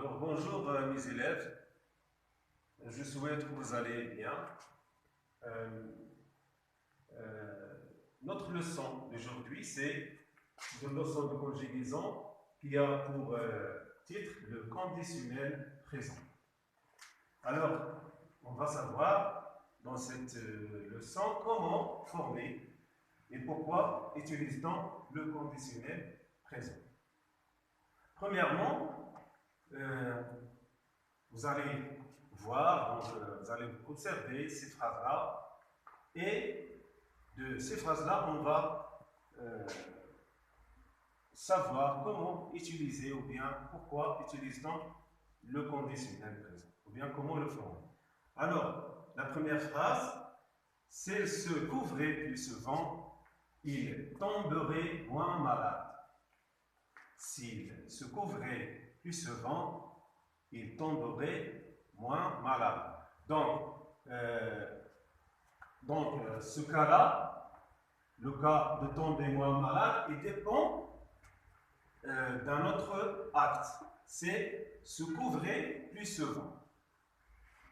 Alors bonjour mes élèves, je souhaite que vous allez bien. Euh, Notre leçon d'aujourd'hui, c'est une leçon de conjugaison qui a pour titre le conditionnel présent. Alors, on va savoir dans cette leçon comment former et pourquoi utilise-t-on le conditionnel présent. Premièrement, vous allez voir, vous allez observer ces phrases-là, et de ces phrases-là, on va savoir comment utiliser ou bien pourquoi utilise-t-on le conditionnel présent, ou bien comment le former. Alors, la première phrase, s'il se couvrait plus souvent, il tomberait moins malade. S'il se couvrait plus souvent, il tomberait moins malade. Donc, ce cas-là, le cas de tomber moins malade, il dépend d'un autre acte. C'est se couvrir plus souvent.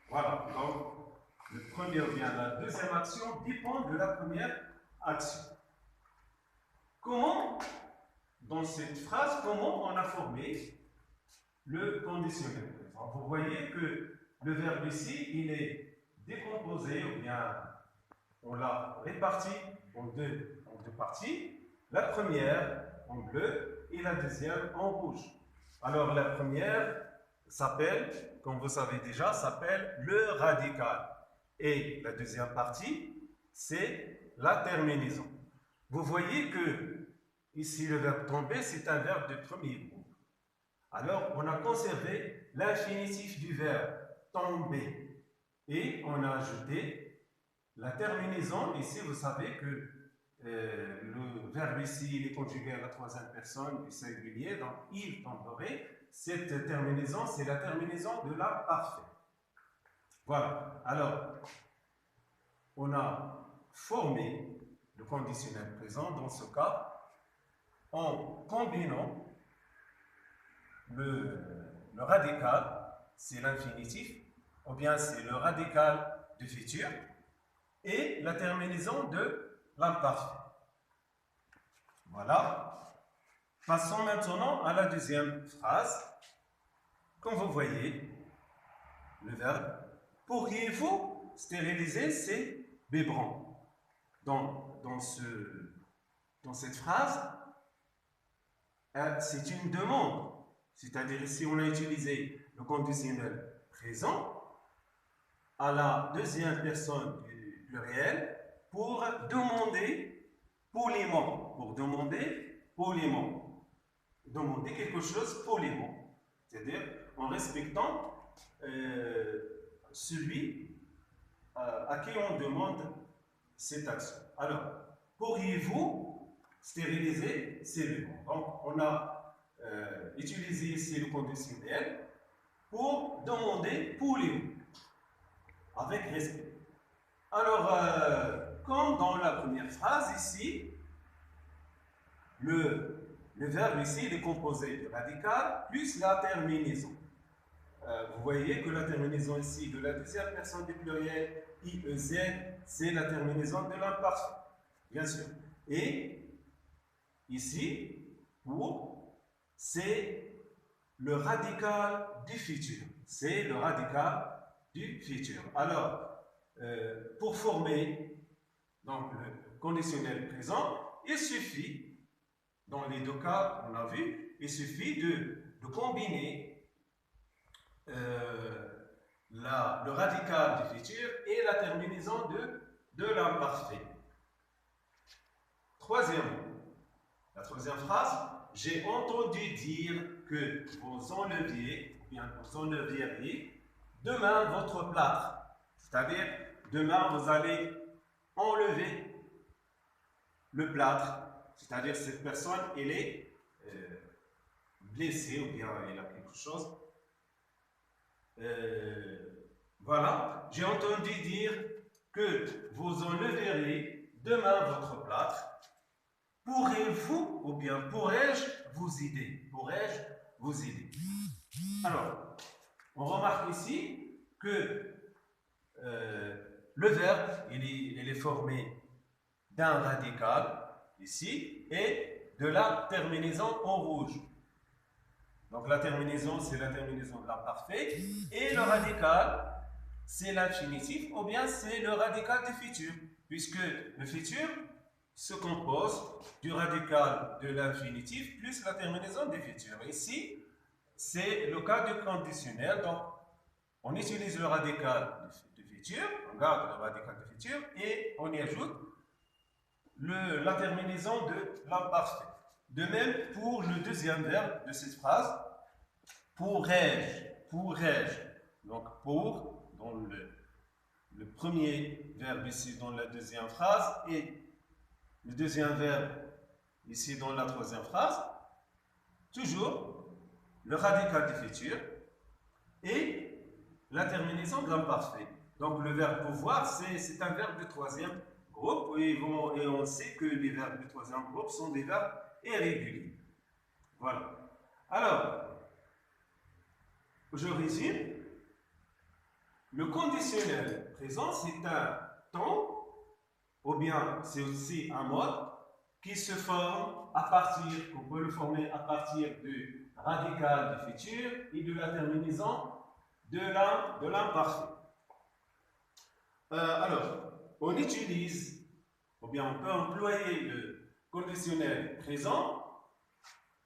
Voilà. Donc, le premier bien, la deuxième action dépend de la première action. Comment, dans cette phrase, comment on a formé le conditionnel présent? Vous voyez que le verbe ici, il est décomposé, ou bien on l'a réparti en deux parties. La première en bleu et la deuxième en rouge. Alors la première s'appelle, comme vous savez déjà, s'appelle le radical. Et la deuxième partie, c'est la terminaison. Vous voyez que ici le verbe tomber, c'est un verbe de premier groupe. Alors on a conservé l'infinitif du verbe tomber et on a ajouté la terminaison. Ici, vous savez que le verbe ici, il est conjugué à la troisième personne du singulier, donc il tomberait. Cette terminaison, c'est la terminaison de l'imparfait. Voilà. Alors, on a formé le conditionnel présent dans ce cas en combinant le radical, c'est l'infinitif, ou bien c'est le radical du futur, et la terminaison de l'imparfait. Voilà. Passons maintenant à la deuxième phrase. Comme vous voyez, le verbe « pourriez-vous stériliser ces biberons » dans cette phrase, c'est une demande. C'est-à-dire, si on a utilisé le conditionnel présent à la deuxième personne du pluriel pour demander poliment. Pour demander poliment. Demander quelque chose poliment. C'est-à-dire en respectant celui à qui on demande cette action. Alors, pourriez-vous stériliser ces biberons? Donc, on a utilisé ici le conditionnel pour demander poliment, avec respect. Alors, comme dans la première phrase ici, le verbe ici il est composé de radical plus la terminaison. Vous voyez que la terminaison ici de la deuxième personne du pluriel, IEZ, c'est la terminaison de l'imparfait, bien sûr. Et ici, pour, c'est le radical du futur. C'est le radical du futur. Alors, pour former donc, le conditionnel présent, il suffit, dans les deux cas, on a vu, il suffit de combiner le radical du futur et la terminaison de l'imparfait. Troisièmement, la troisième phrase, j'ai entendu dire que vous enleviez, ou bien vous enleveriez demain votre plâtre. C'est-à-dire, demain vous allez enlever le plâtre. C'est-à-dire, cette personne, elle est blessée ou bien elle a quelque chose. Voilà, j'ai entendu dire que vous enleveriez demain votre plâtre pourrez-vous ou bien pourrais-je vous aider? Pourrais-je vous aider? Alors, on remarque ici que le verbe, il est formé d'un radical, ici, et de la terminaison en rouge. Donc la terminaison, c'est la terminaison de l'imparfait, et le radical, c'est l'infinitif, ou bien c'est le radical du futur, puisque le futur se compose du radical de l'infinitif plus la terminaison du futur. Ici, c'est le cas du conditionnel, donc on utilise le radical du futur, on garde le radical du futur, et on y ajoute la terminaison de l'imparfait. De même pour le deuxième verbe de cette phrase, pourrais-je, pourrais-je. Donc pour, dans le premier verbe ici dans la deuxième phrase, et le deuxième verbe ici dans la troisième phrase, toujours le radical du futur et la terminaison de l'imparfait. Donc le verbe pouvoir, c'est un verbe du troisième groupe, et on sait que les verbes du troisième groupe sont des verbes irréguliers. Voilà. Alors, je résume. Le conditionnel présent, c'est un temps, ou bien c'est aussi un mode qui se forme à partir, qu'on peut le former à partir du radical du futur et de la terminaison de l'imparfait. Alors, on utilise, ou bien on peut employer le conditionnel présent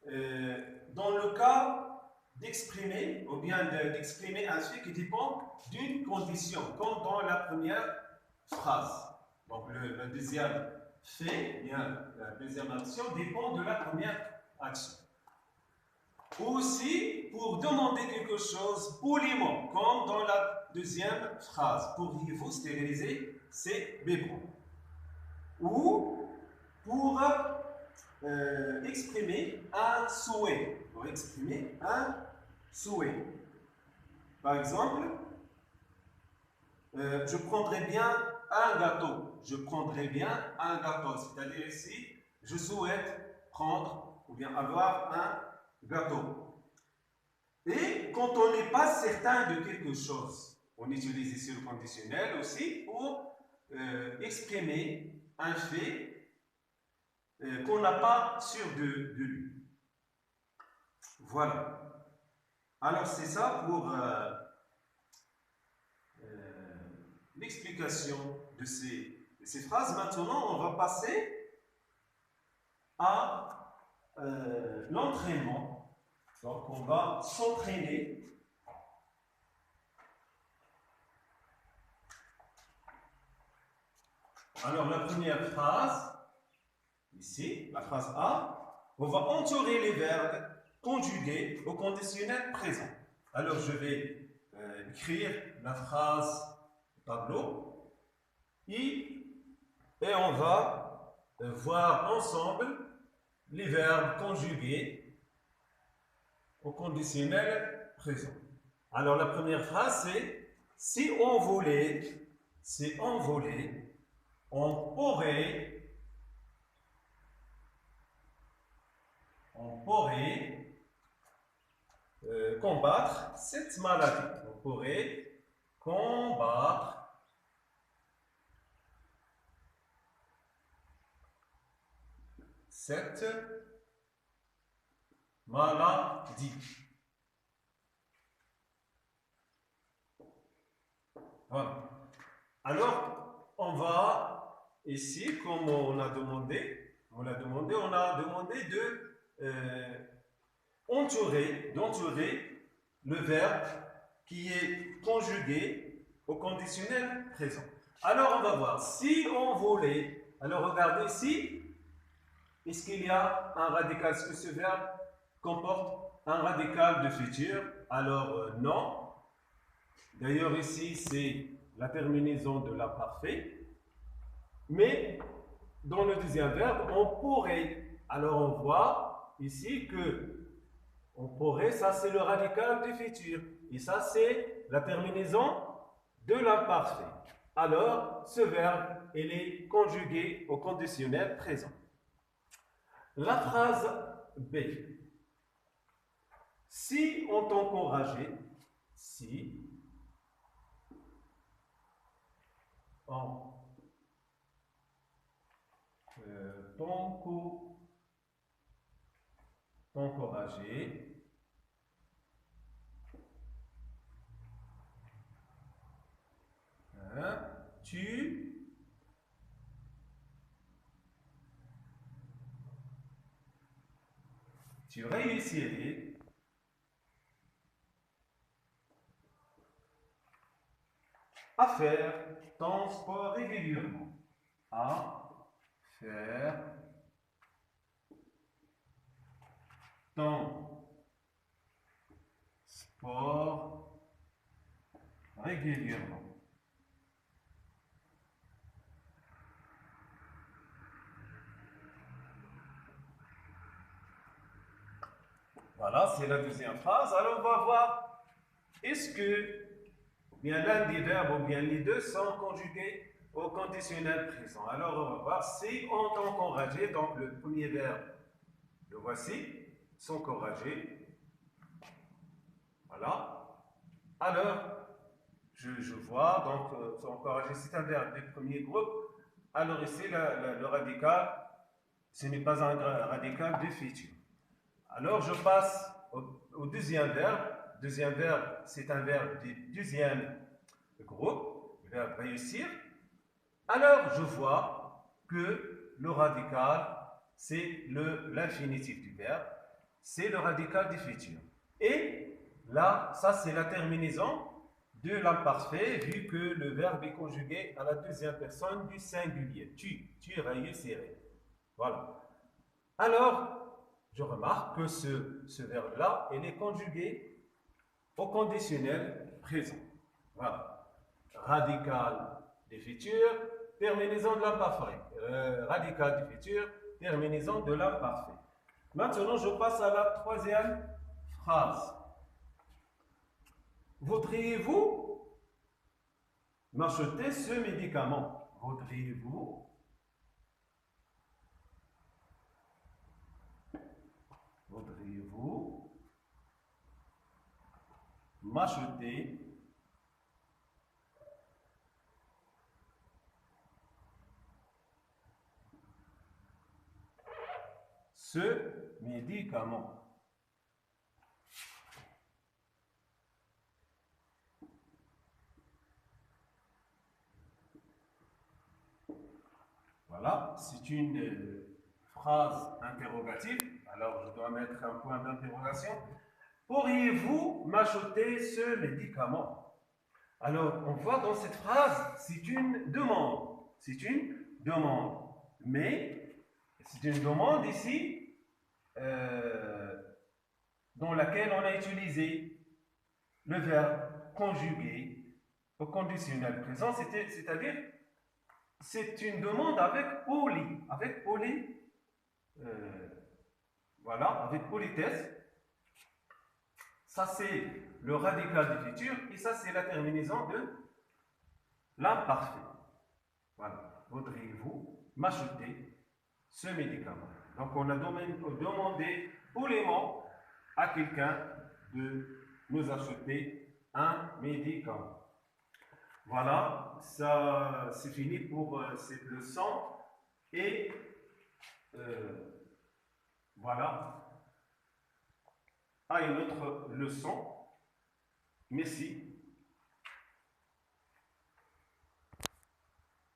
dans le cas d'exprimer, ou bien d'exprimer un fait qui dépend d'une condition, comme dans la première phrase. Donc le deuxième fait, bien, la deuxième action dépend de la première action. Aussi, pour demander quelque chose poliment, comme dans la deuxième phrase, pourriez-vous stériliser ces biberons? Ou pour exprimer un souhait. Pour exprimer un souhait. Par exemple, je prendrais bien un gâteau. Je prendrais bien un gâteau. C'est-à-dire ici, je souhaite prendre ou bien avoir un gâteau. Et quand on n'est pas certain de quelque chose, on utilise ici le conditionnel aussi pour exprimer un fait qu'on n'a pas sûr de lui. Voilà. Alors c'est ça pour l'explication de ces phrases. Maintenant, on va passer à l'entraînement. Donc on va s'entraîner. Alors la première phrase, ici, la phrase A, on va entourer les verbes conjugués au conditionnel présent. Alors je vais écrire la phrase au tableau et on va voir ensemble les verbes conjugués au conditionnel présent. Alors la première phrase c'est si on volait, on pourrait combattre cette maladie. On pourrait combattre cette maladie. Voilà. Alors, on va ici, comme on a demandé de d'entourer le verbe qui est conjugué au conditionnel présent. Alors, on va voir. Si on volait, alors regardez ici, est-ce qu'il y a un radical? Est-ce que ce verbe comporte un radical de futur? Alors, non. D'ailleurs, ici, c'est la terminaison de l'imparfait. Mais, dans le deuxième verbe, on pourrait. Alors, on voit ici que on pourrait, ça c'est le radical du futur. Et ça c'est la terminaison de l'imparfait. Alors, ce verbe, il est conjugué au conditionnel présent. La phrase B. Si on t'encourageait, si on t'encourageait, hein, tu réussirais à faire ton sport régulièrement. À faire ton sport régulièrement. Voilà, c'est la deuxième phrase. Alors, on va voir, est-ce que bien l'un des verbes ou bien les deux sont conjugués au conditionnel présent. Alors, on va voir si on t'encourageait, donc le premier verbe, le voici, s'encourager. Voilà. Alors, je vois, donc, s'encourager, c'est un verbe du premier groupe. Alors ici, le radical, ce n'est pas un radical de futur. Alors, je passe au deuxième verbe. Deuxième verbe, c'est un verbe du deuxième groupe, le verbe réussir. Alors, je vois que le radical, c'est l'infinitif du verbe, c'est le radical du futur. Et là, ça, c'est la terminaison de l'imparfait, vu que le verbe est conjugué à la deuxième personne du singulier. Tu réussirais. Voilà. Alors, je remarque que ce verbe-là, il est conjugué au conditionnel présent. Voilà. Radical du futur, terminaison de l'imparfait. Radical du futur, terminaison de l'imparfait. Maintenant, je passe à la troisième phrase. Voudriez-vous m'acheter ce médicament? Voudriez-vous m'acheter ce médicament? Voilà, c'est une phrase interrogative. Alors, je dois mettre un point d'interrogation. Pourriez-vous m'acheter ce médicament? Alors, on voit dans cette phrase, c'est une demande. C'est une demande. Mais, c'est une demande ici dans laquelle on a utilisé le verbe conjugué au conditionnel présent, c'est-à-dire c'est une demande avec voilà, avec politesse. Ça, c'est le radical du futur et ça, c'est la terminaison de l'imparfait. Voilà. Voudriez-vous m'acheter ce médicament? Donc, on a demandé poliment à quelqu'un de nous acheter un médicament. Voilà, ça c'est fini pour cette leçon. Et voilà, à une autre leçon. Merci.